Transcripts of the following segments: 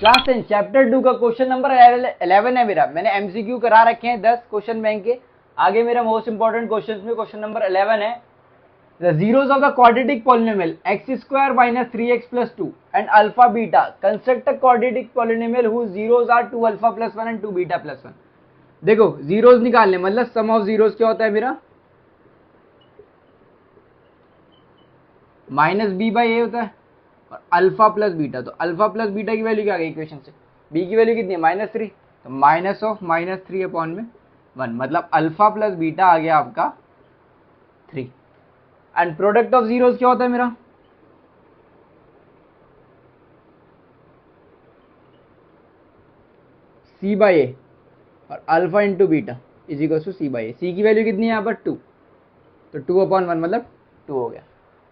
Class 10 chapter 2 का question number 11 है मेरा। मैंने एमसीक्यू करा रखे हैं 10 क्वेश्चन बैंक के। आगे मेरा मोस्ट इंपॉर्टेंट क्वेश्चन में क्वेश्चन नंबर 11 है। The zeros of the quadratic polynomial x square minus 3x plus 2 and alpha beta construct a quadratic polynomial whose zeros are 2 alpha plus 1 and 2 beta plus 1। देखो zeros निकालने मतलब सम of zeros क्या होता है मेरा, minus B by a होता है और अल्फा प्लस बीटा। तो अल्फा प्लस बीटा की वैल्यू क्या आ गई इक्वेशन से, बी की वैल्यू कितनी है -3, तो माइनस ऑफ -3 अपॉन में 1, मतलब अल्फा प्लस बीटा आ गया आपका 3। एंड प्रोडक्ट ऑफ जीरोस क्या होता है मेरा, सी बाई ए और alpha into beta is equal to C by ए। सी की वैल्यू कितनी है यहाँ पर 2, तो 2/1 मतलब 2 हो गया।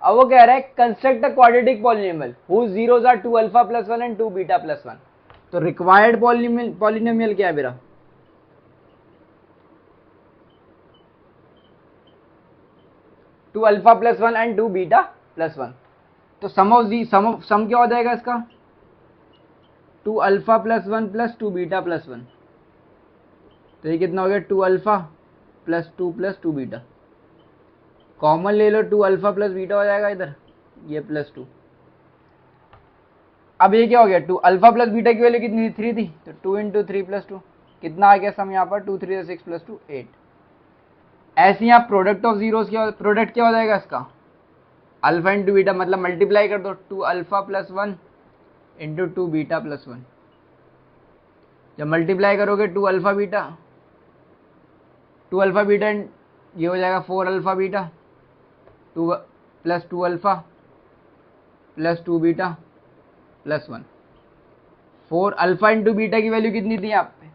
अब वो कह रहा है construct a quadratic polynomial whose zeros are 2 alpha plus 1 and 2 beta plus 1। तो रिक्वायर्ड पॉलिनोमियल क्या है मेरा, 2 alpha plus 1 and 2 beta plus 1। तो सम क्या हो जाएगा इसका, 2 alpha plus 1 plus 2 beta plus 1। तो ये कितना हो गया, 2 अल्फा प्लस 2 बीटा। कॉमन ले लो, 2 अल्फा प्लस बीटा हो जाएगा इधर, ये प्लस 2। अब ये क्या हो गया, 2 अल्फा प्लस बीटा की वैल्यू कितनी थी, 3 थी, तो 2 इंटू 3 प्लस 2 कितना आ गया सम यहाँ पर, 2 3 6 प्लस 2 8। ऐसे यहाँ प्रोडक्ट ऑफ जीरोस प्रोडक्ट क्या हो जाएगा इसका, अल्फा इंटू बीटा, मतलब मल्टीप्लाई कर दो, 2 alpha plus 1 into 2 beta plus 1। जब मल्टीप्लाई करोगे 2 अल्फा बीटा ये हो जाएगा 4 alpha beta 2 plus 2 alpha plus 2 beta plus 1। 4 alpha into beta की वैल्यू कितनी थी यहाँ पे,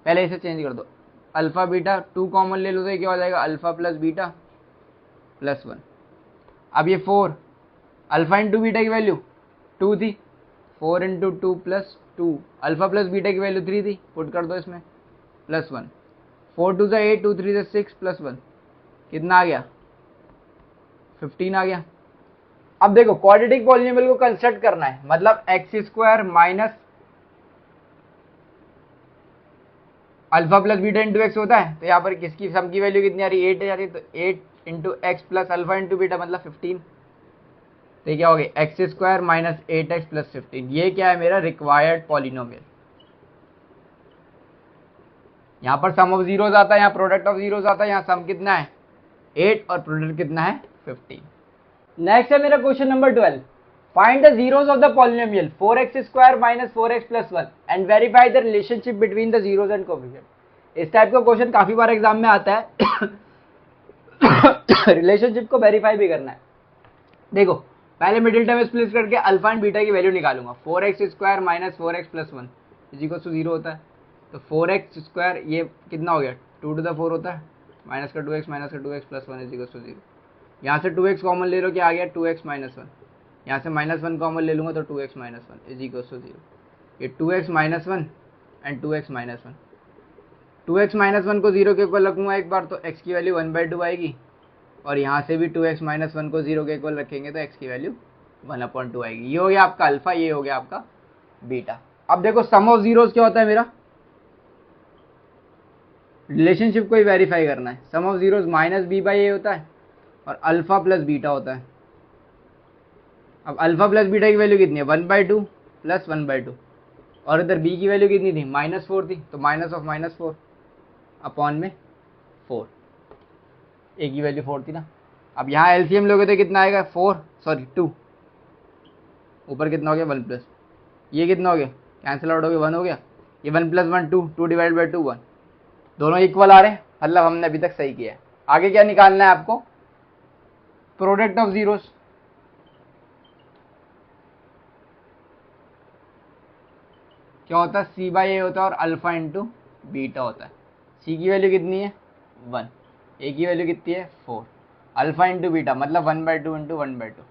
पहले इसे चेंज कर दो, अल्फा बीटा 2 कॉमन ले लो तो ये क्या हो जाएगा, अल्फा प्लस बीटा प्लस 1। अब ये 4 अल्फा इंटू बीटा की वैल्यू 2 थी, 4 into 2 plus 2, alpha plus beta की वैल्यू 3 थी, पुट कर दो इसमें प्लस 1। 4 2 से 8, 2 3 से 6 प्लस 1 कितना आ गया, 15 आ गया। अब देखो क्वाड्रेटिक पॉलिनोमियल को कंस्ट्रक्ट करना है, मतलब x square minus alpha plus beta into x होता है, तो यहाँ पर किसकी सम की वैल्यू कितनी आ रही है, 8 आ रही है, तो 8 into x plus alpha into beta मतलब 15। तो ये क्या हो गया, x square minus 8x plus 15। ये क्या है मेरा रिक्वायर्ड पॉलिनोमियल। यहाँ पर सम ऑफ जीरोस आता है, यहाँ प्रोडक्ट ऑफ जीरोस आता है, यहाँ सम कितना है 8 और प्रोडक्ट कितना है 15। नेक्स्ट है मेरा question number 12, find the zeros of the polynomial 4x square minus 4x plus 1 and verify the relationship between the zeros and coefficient. इस टाइप का क्वेश्चन काफी बार एग्जाम में आता है। रिलेशनशिप को वेरीफाई भी करना है। देखो पहले मिडिल टर्म स्प्लिट करके अल्फा एंड बीटा की वैल्यू निकालूंगा, 4x square minus 4x plus 1 is equal to 0 होता है। तो 4x स्क्वायर ये कितना हो गया, 2 टू द 4 होता है, माइनस का 2x plus 1 is equal to 0। यहाँ से 2x कॉमन ले लो, क्या आ गया 2x माइनस 1। यहाँ से -1 कॉमन ले लूंगा तो 2x minus 1 is equal to 0। ये 2x minus 1 and 2x minus 1, 2x minus 1 को 0 के इक्वल रखूंगा एक बार तो x की वैल्यू 1/2 आएगी, और यहाँ से भी 2x माइनस 1 को 0 के इक्वल रखेंगे तो x की वैल्यू 1/2 आएगी। ये हो गया आपका अल्फा, ये हो गया आपका बीटा। अब देखो सम ऑफ जीरोस क्या होता है मेरा, रिलेशनशिप को ही वेरीफाई करना है। Sum of zeros minus B by a होता है और अल्फा प्लस बीटा होता है। अब अल्फा प्लस बीटा की वैल्यू कितनी है, 1/2 प्लस 1/2, और इधर बी की वैल्यू कितनी थी -4 थी, तो माइनस ऑफ -4 अपॉन में 4, ए की वैल्यू 4 थी ना। अब यहाँ एलसीएम लोगे तो कितना आएगा 2, ऊपर कितना हो गया 1 प्लस, ये कितना हो गया कैंसिल आउट हो गया 1 हो गया, ये 1 प्लस 1 2 डिवाइड बाई 2 1, दोनों इक्वल आ रहे हैं, मतलब हमने अभी तक सही किया है। आगे क्या निकालना है आपको, प्रोडक्ट ऑफ जीरोस। क्या होता है, सी बाई ए होता है और अल्फा इंटू बीटा होता है। सी की वैल्यू कितनी है 1, ए की वैल्यू कितनी है 4, अल्फा इंटू बीटा मतलब 1/2 इंटू 1/2,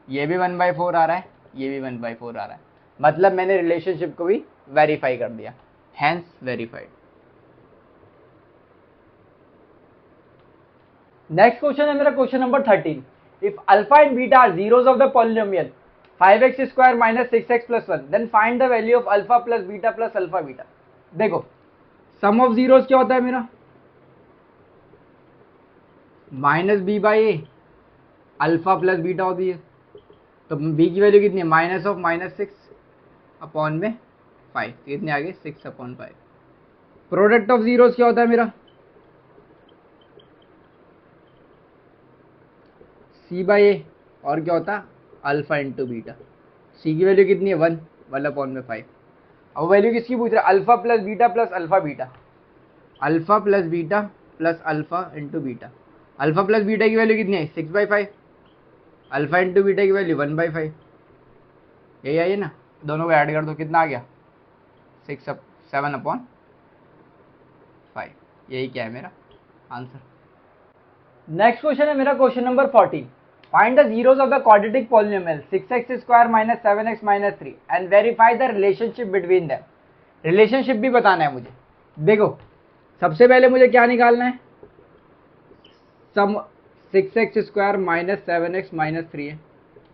ये भी 1/4 आ रहा है, ये भी 1/4 आ रहा है, मतलब मैंने रिलेशनशिप को भी वेरीफाई कर दिया, हैंस वेरीफाइड। नेक्स्ट क्वेश्चन है मेरा question number 13, if alpha and beta are zeros of the polynomial 5x square minus 6x plus 1, then find the value of alpha plus alpha beta. देखो sum of zeros क्या होता है मेरा, minus B by A, alpha plus beta होती है, तो B की value कितनी है, माइनस ऑफ माइनस 6 अपॉन में 5, कितने आगे 6 अपॉन 5। प्रोडक्ट ऑफ जीरोस क्या होता है मेरा, सी बाई ए, और क्या होता है अल्फा इंटू बीटा। सी की वैल्यू कितनी है 1, 1 अपॉन में 5। अब वैल्यू किसकी पूछ रहा है, alpha plus alpha beta, alpha plus alpha into beta. Alpha plus beta की वैल्यू कितनी है 6/5, अल्फा इंटू बीटा की वैल्यू 1/5, यही आई है ना, दोनों को ऐड कर दो कितना आ गया 7 अपॉन 5, यही क्या है मेरा आंसर। नेक्स्ट क्वेश्चन है मेरा question number 14, find the zeros of the quadratic polynomial 6x square minus 7x minus 3 and verify the relationship between them. Relationship भी बताना है मुझे। देखो सबसे पहले मुझे क्या निकालना है, सम 6x square minus 7x minus 3 है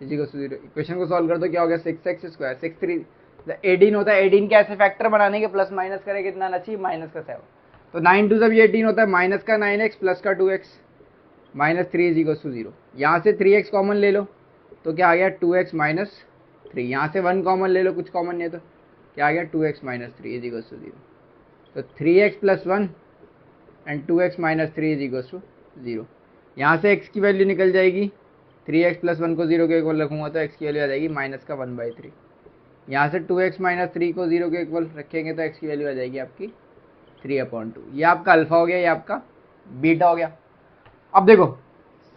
इसी को 0। इक्वेशन को सॉल्व कर दो, क्या हो गया 6x स्क्वायर 6 3 18 होता है, 18 के ऐसे फैक्टर बनाने के प्लस माइनस करें कितना आना चाहिए माइनस का 7, तो 9 टू जब 18 होता है, माइनस का 9x प्लस का 2x minus 3 is equal to 0। यहाँ से 3x कॉमन ले लो तो क्या आ गया 2x माइनस 3, यहाँ से 1 कॉमन ले लो, कुछ कॉमन नहीं है तो क्या आ गया 2x minus 3 is equal to 0। तो 3x plus 1 and 2x minus 3 is equal to 0। यहाँ से x की वैल्यू निकल जाएगी, 3x प्लस 1 को 0 के इक्वल रखूँगा तो x की वैल्यू आ जाएगी माइनस का 1/3। यहाँ से 2x माइनस 3 को 0 के इक्वल रखेंगे तो x की वैल्यू आ जाएगी आपकी 3/2। ये आपका अल्फा हो गया, ये आपका बीटा हो गया। अब देखो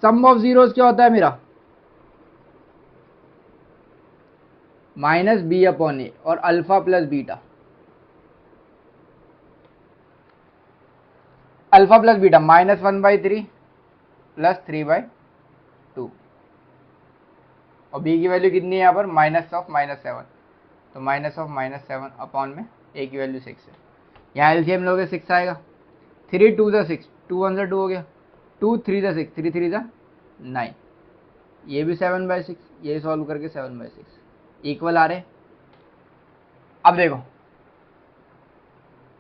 सम ऑफ जीरोस क्या होता है मेरा, माइनस बी अपॉन ए और alpha plus beta, alpha plus beta minus 1/3 plus 3/2, और बी की वैल्यू कितनी है यहाँ पर माइनस ऑफ माइनस 7, तो माइनस ऑफ माइनस 7 अपॉन में ए की वैल्यू 6 है। यहाँ एलसीएम लोगे 6 आएगा, 3 2 6, 2 1 2 हो गया, 2 3 6, 3 3 9, ये भी 7/6, ये सॉल्व करके 7/6 इक्वल आ रहे। अब देखो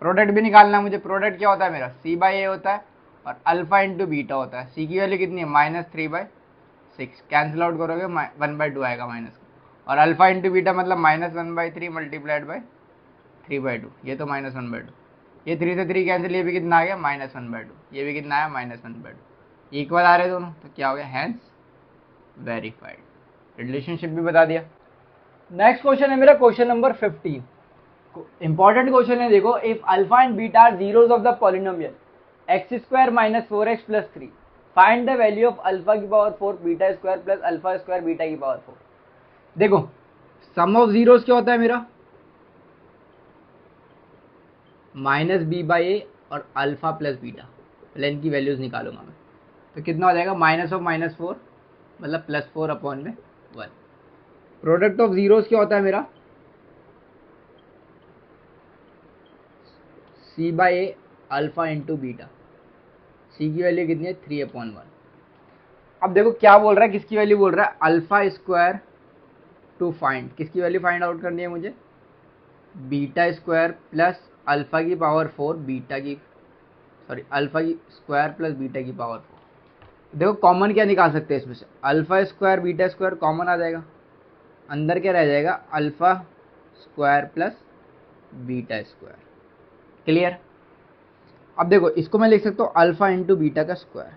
प्रोडक्ट भी निकालना है मुझे। प्रोडक्ट क्या होता है मेरा, सी बाई ए होता है और अल्फा इंटू बीटा होता है। सी की वैल्यू कितनी है माइनस 3/6, कैंसिल आउट करोगे 1/2 आएगा माइनस का, और अल्फा इंटू बीटा मतलब माइनस 1/3 मल्टीप्लाइड बाई 3/2, ये तो माइनस 1/2, ये 3 से 3 कैंसिल, ये भी कितना आ गया माइनस 1/2, ये भी कितना आया माइनस 1/2, इक्वल आ रहे दोनों, तो क्या हो गया हैंस वेरीफाइड। रिलेशनशिप भी बता दिया। नेक्स्ट क्वेश्चन है मेरा क्वेश्चन नंबर 15, इंपॉर्टेंट क्वेश्चन है। देखो if alpha and beta are zeros of the polynomial x square minus 4x plus 3, find the value of alpha की power 4 beta square plus alpha square beta की power 4। देखो sum of zeros क्या होता है मेरा, minus B by a और alpha plus beta, पहले इनकी वैल्यूज निकालूंगा मैं, तो कितना हो जाएगा माइनस ऑफ माइनस 4 मतलब प्लस 4 अपॉन में 1। प्रोडक्ट ऑफ जीरोस क्या होता है मेरा, c by A alpha into beta, c की वैल्यू कितनी है 3/1। अब देखो क्या बोल रहा है, किसकी वैल्यू बोल रहा है, अल्फा स्क्वायर टू फाइंड, किसकी वैल्यू फाइंड आउट करनी है मुझे, बीटा स्क्वायर प्लस अल्फा की पावर 4 बीटा की, सॉरी अल्फा की स्क्वायर प्लस बीटा की पावर 4। देखो कॉमन क्या निकाल सकते हैं इसमें से, alpha square beta square common आ जाएगा, अंदर क्या रह जाएगा alpha square plus beta square. Clear. अब देखो इसको मैं लिख सकता हूँ अल्फा इंटू बीटा का स्क्वायर,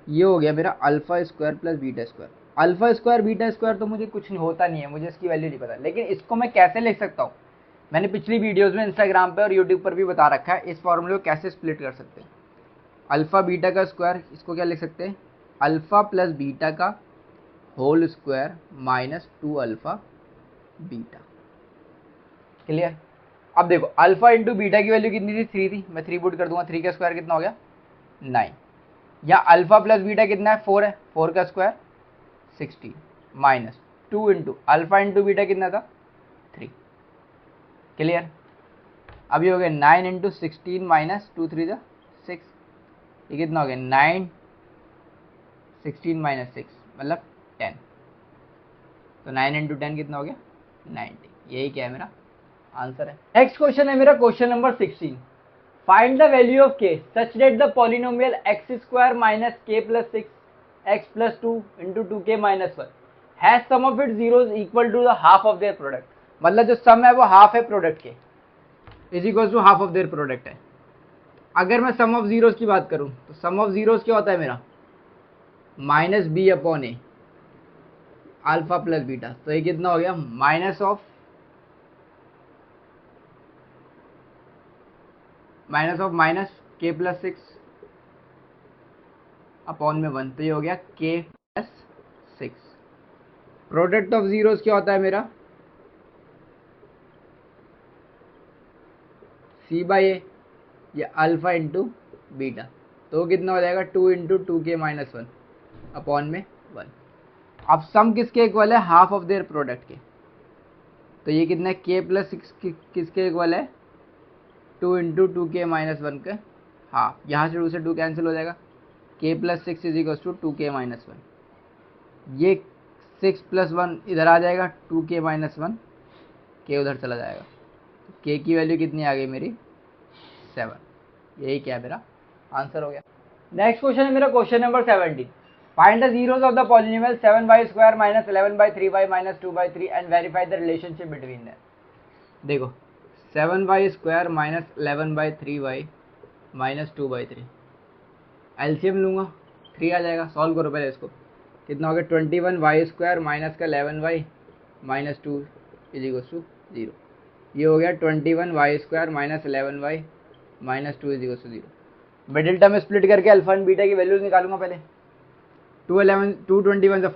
ये हो गया मेरा alpha square plus beta square. Alpha square beta square तो मुझे कुछ होता नहीं है, मुझे इसकी वैल्यू नहीं पता, लेकिन इसको मैं कैसे लिख सकता हूँ, मैंने पिछली वीडियोस में इंस्टाग्राम पे और यूट्यूब पर भी बता रखा है, इस फॉर्मूले को कैसे स्प्लिट कर सकते हैं। अल्फा बीटा का स्क्वायर, इसको क्या लिख सकते हैं, अल्फा प्लस बीटा का whole square minus 2 alpha beta. Clear. अब देखो अल्फा इंटू बीटा की वैल्यू कितनी थी 3 थी, मैं 3 पुट कर दूंगा, 3 का स्क्वायर कितना हो गया 9, या अल्फा प्लस बीटा कितना है 4 है, 4 का square 16 minus 2 into alpha into beta कितना था 3। क्लियर। अब ये हो गया 9 इंटू 16 माइनस 2 3 जा 6, ये कितना हो गया 9 16 माइनस 6 मतलब 10। तो 9 इंटू 10 कितना हो गया 90। यही क्या है मेरा आंसर है। नेक्स्ट क्वेश्चन है मेरा question number 16। Find the value of k such that the polynomial x square minus k plus 6 x plus 2 into 2k minus 1 has sum of it zeros equal to the half of their product. मतलब जो sum है वो half है product के, is equal to half of their product है। अगर मैं सम of zeros की बात करूं तो सम ऑफ जीरोज क्या होता है मेरा माइनस बी अपॉन ए अल्फा प्लस बीटा। तो ये कितना हो गया माइनस ऑफ माइनस के प्लस 6 अपॉन में 1। तो ये हो गया के प्लस 6। प्रोडक्ट ऑफ जीरोस क्या होता है मेरा सी बाई ए या अल्फा इंटू बीटा। तो कितना हो जाएगा 2 इंटू 2k माइनस 1 अपॉन में 1। अब सम किसके इक्वल है हाफ ऑफ देयर प्रोडक्ट के। तो ये कितना है के प्लस 6 किसके इक्वल है 2 इंटू 2k माइनस 1 के हाफ। यहाँ से 2 से 2 कैंसिल हो जाएगा। k plus 6 is equal to 2k minus 1। ये 6 प्लस 1 इधर आ जाएगा 2k माइनस 1 k उधर चला जाएगा। k की वैल्यू कितनी आ गई मेरी 7। यही क्या मेरा आंसर हो गया। नेक्स्ट क्वेश्चन है मेरा question number 17। Find the zeros of the polynomial 7y square minus 11/3y minus 2/3 and verify the relationship between them. देखो 7y square minus 11/3y minus 2/3 LCM लूंगा 3 आ जाएगा। सॉल्व करो पहले इसको। कितना हो गया 21y स्क्वायर माइनस का 11y minus 2 is equal to 0। ये हो गया 21y square minus 11y minus 2 is equal to 0। Middle term split करके अल्फा एंड बीटा की वैल्यूज निकालूंगा पहले। 221 से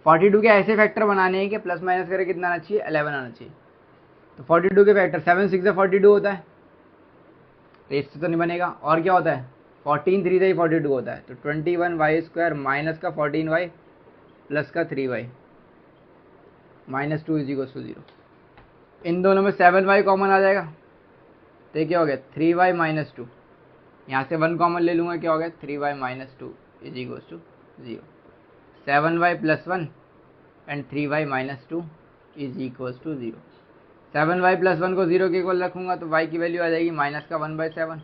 42 के ऐसे फैक्टर बनाने हैं कि प्लस माइनस करके कितना आना चाहिए 11 आना चाहिए। तो 42 के फैक्टर 7 6 से 42 होता है, तो इससे तो नहीं बनेगा। और क्या होता है 14 3 से ही 42 होता है। तो 21y स्क्वायर माइनस का 14y प्लस का 3y minus 2 is equal to 0। इन दोनों में 7y कॉमन आ जाएगा। तो ये क्या हो गया 3y माइनस 2। यहाँ से 1 कॉमन ले लूँगा, क्या हो गया 3y minus 2 is equal to 0। 7y plus 1 and 3y minus 2 is equal to 0। 7y plus 1 को 0 के इक्वल रखूँगा तो y की वैल्यू आ जाएगी माइनस का 1/7।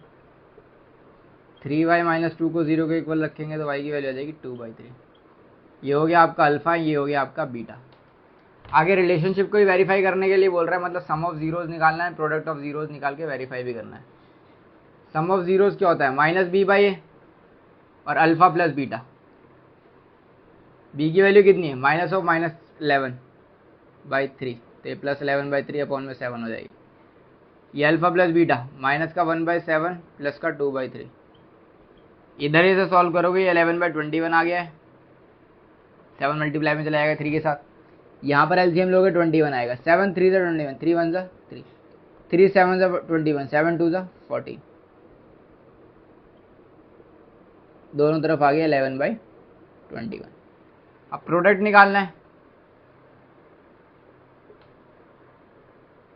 3y माइनस 2 को 0 के इक्वल रखेंगे तो y की वैल्यू आ जाएगी 2/3। ये हो गया आपका अल्फा, ये हो गया आपका बीटा। आगे रिलेशनशिप को ही वेरीफाई करने के लिए बोल रहा है, मतलब सम ऑफ जीरोज निकालना है, प्रोडक्ट ऑफ जीरोज निकाल के वेरीफाई भी करना है। सम ऑफ जीरोज क्या होता है माइनस बी बाई ए और अल्फा प्लस बीटा। बी की वैल्यू कितनी है माइनस ऑफ माइनस 11/3, तो ये प्लस 11/3 अपॉन में 7 हो जाएगी। ये अल्फा प्लस बीटा माइनस का 1/7 प्लस का 2/3। इधर ही से सॉल्व करोगे ये 11/21 आ गया है। 7 मल्टीप्लाई में चला जाएगा 3 के साथ। यहाँ पर एलसीएम लोगे 21 आएगा। 7 3 से 21, 3 1 जा 3, 3 7 जा 21, 7 2 जा 14। दोनों तरफ आ गया 11/21। अब प्रोडक्ट निकालना है।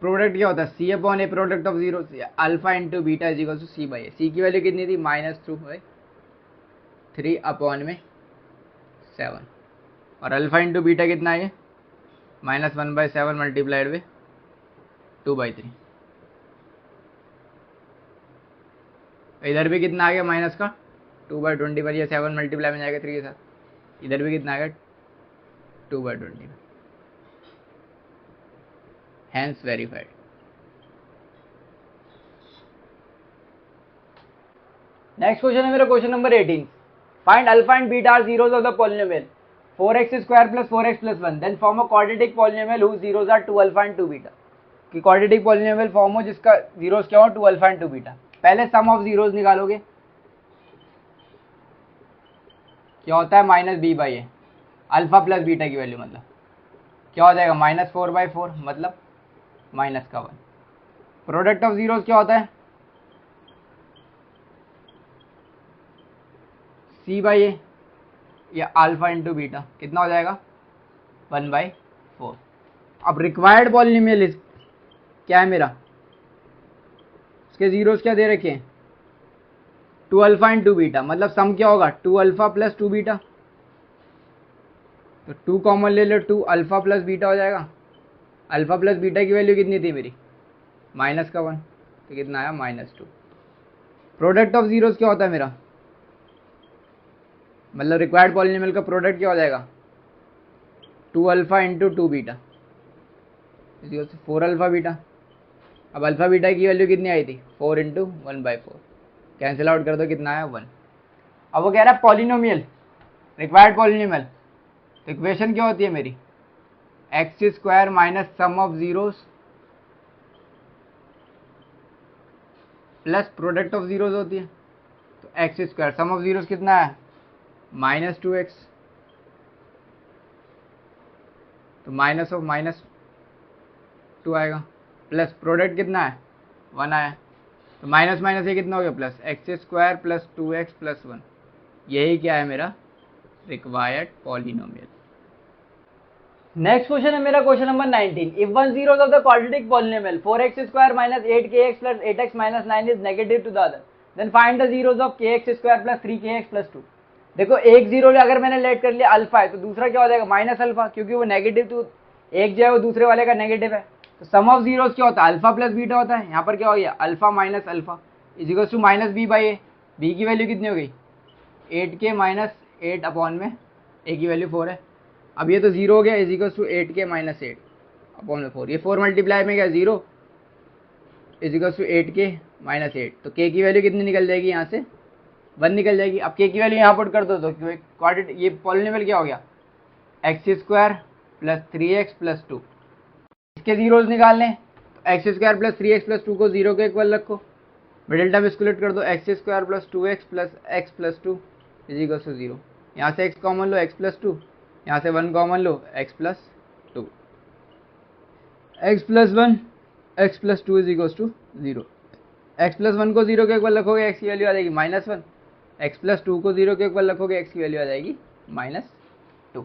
प्रोडक्ट क्या होता है C upon A product of zero alpha into beta is equal to C by ए। सी की वैल्यू कितनी थी -2/3 अपॉन में 7 और अल्फा इंटू बीटा कितना है -1/7 मल्टीप्लाइड में 2/3। इधर भी कितना आ गया माइनस का 2/20 पर, यह 7 मल्टीप्लाई में जाएगा 3 के साथ। इधर भी कितना आ गया 2/20, हैंस वेरीफाइड। नेक्स्ट क्वेश्चन है मेरा question number 18। Find alpha and beta are zeros of the polynomial 4x square plus 4x plus 1 then form a quadratic polynomial whose zeros are 2 alpha and 2 beta. कि quadratic polynomial form हो जिसका zeros क्या हो 2 alpha and 2 beta. पहले सम of zeros निकालोगे, क्या होता है minus B by A alpha plus beta की वैल्यू, मतलब क्या हो जाएगा -4/4 मतलब माइनस का 1। प्रोडक्ट ऑफ जीरोस क्या होता है सी बाई ए या अल्फा इंटू बीटा, कितना हो जाएगा 1/4। अब रिक्वायर्ड पॉलिनोमियल क्या है मेरा, उसके जीरोस क्या दे रखे हैं 2 अल्फा एंड 2 बीटा, मतलब सम क्या होगा 2 अल्फा प्लस 2 बीटा। तो 2 कॉमन ले लो, 2 अल्फा प्लस बीटा हो जाएगा। अल्फा प्लस बीटा की वैल्यू कितनी थी मेरी, माइनस का 1, तो कितना आया -2। प्रोडक्ट ऑफ जीरोस क्या होता है मेरा, मतलब रिक्वायर्ड पॉलिनोमियल का प्रोडक्ट क्या हो जाएगा, 2 alpha into 2 beta is 4 alpha beta. अब अल्फा बीटा की वैल्यू कितनी आई थी, 4 इंटू 1/4, कैंसिल आउट कर दो, कितना आया 1। अब वो कह रहा है पॉलिनोमियल, रिक्वायर्ड पॉलिनोमियल, तो इक्वेशन क्या होती है मेरी, x square minus sum of zeros plus product of zeros होती है। तो x square sum of zeros कितना है, -2x, तो माइनस ऑफ -2 आएगा, प्लस प्रोडक्ट कितना है 1 आया, तो माइनस माइनस ये कितना हो गया plus, x square plus 2x plus 1। यही क्या है मेरा रिक्वायर्ड पॉलिनोमियल। नेक्स्ट क्वेश्चन है मेरा question number 19। If one zeros of the quadratic polynomial 4x square minus 8kx plus 8x minus 9 is negative to the other, then find the zeros of kx square plus 3kx plus 2। देखो एक zero अगर मैंने late कर लिया alpha है, तो दूसरा क्या हो जाएगा माइनस अल्फा, क्योंकि वो नेगेटिव, तो एक जो है वो दूसरे वाले का नेगेटिव है। तो सम ऑफ जीरोस क्या होता है, अल्फा प्लस बीटा होता है। यहाँ पर क्या हो गया, alpha minus alpha is equal to minus B by A. B की वैल्यू कितनी हो गई, 8k माइनस 8 अपॉन में ए की वैल्यू 4 है। अब ये तो जीरो हो गया, is equal to 8k minus 8 upon में 4, ये 4 मल्टीप्लाई में क्या 0 is equal to 8k minus 8। तो k की वैल्यू कितनी निकल जाएगी, यहाँ से 1 निकल जाएगी। अब k की वैल्यू यहाँ पुट कर दो, तो क्वाड्रेटिक ये पॉलिनोमियल क्या हो गया, x square plus 3x plus 2। इसके जीरोस निकालने, तो x square plus 3x plus 2 को 0 के इक्वल रखो, मिडिल टर्म स्प्लिट कर दो, x square plus 2x plus x plus 2 is equal to 0। यहाँ से x कॉमन लो, x प्लस 2, यहाँ से 1 कॉमन लो, x plus 2, x plus 1 x plus 2 is equal to 0। x plus 1 को 0 के इक्वल रखोगे, x की वैल्यू आ जाएगी -1, x प्लस 2 को 0 के इक्वल रखोगे, x की वैल्यू आ जाएगी -2।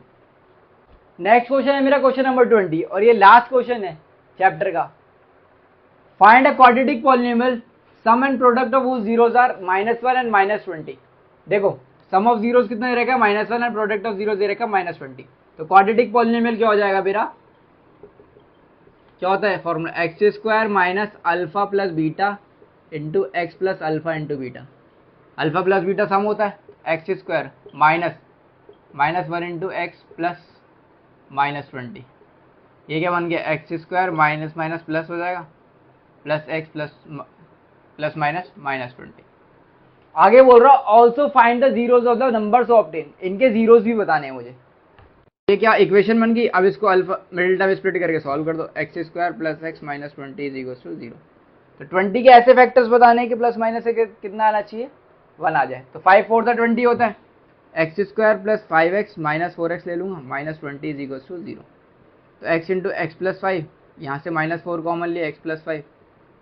नेक्स्ट क्वेश्चन है मेरा क्वेश्चन नंबर 20, और ये लास्ट क्वेश्चन है चैप्टर का। Find a quadratic polynomial sum and product of whose zeros are -1 and -20। देखो सम ऑफ जीरोस कितना दे रखा है, -1 एंड प्रोडक्ट ऑफ जीरो दे रखा है -20। तो क्वाड्रेटिक पॉलिनोमियल क्या हो जाएगा मेरा, क्या होता है formula, x square minus alpha plus beta into x plus alpha into beta. Alpha plus beta सम होता है, x square minus 1 into x plus -20। ये क्या बन गया, x square minus minus plus हो जाएगा, प्लस एक्स प्लस माइनस -20। आगे बोल रहा हूँ also find the zeros of the numbers obtain, इनके जीरोस भी बताने हैं मुझे। ये क्या इक्वेशन बन गई। अब इसको अल्फा मिडिल टर्म स्प्लिट करके सॉल्व कर दो, x square plus x minus 20 is equal to 0। तो 20 के ऐसे फैक्टर्स बताने हैं कि प्लस माइनस से कितना आना चाहिए, 1 आ जाए। तो 5 4 20 होता है, x square plus 5x minus 4x ले लूँगा, -20 इज इक्वल टू 0। तो x इंटू एक्स प्लस 5, यहाँ से -4 कॉमन लिया, x plus 5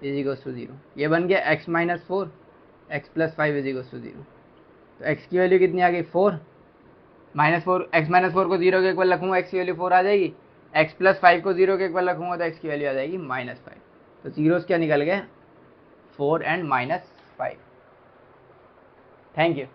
is equal to 0। ये बन गया x minus 4 x plus 5 is equal to 0। तो x की वैल्यू कितनी आ गई 4, -4, x माइनस 4 को 0 के इक्वल रखूँगा, x की वैल्यू 4 आ जाएगी। x प्लस 5 को 0 के इक्वल रखूँगा, तो x की वैल्यू आ जाएगी -5। तो जीरोस क्या निकल गए, 4 एंड -5। Thank you.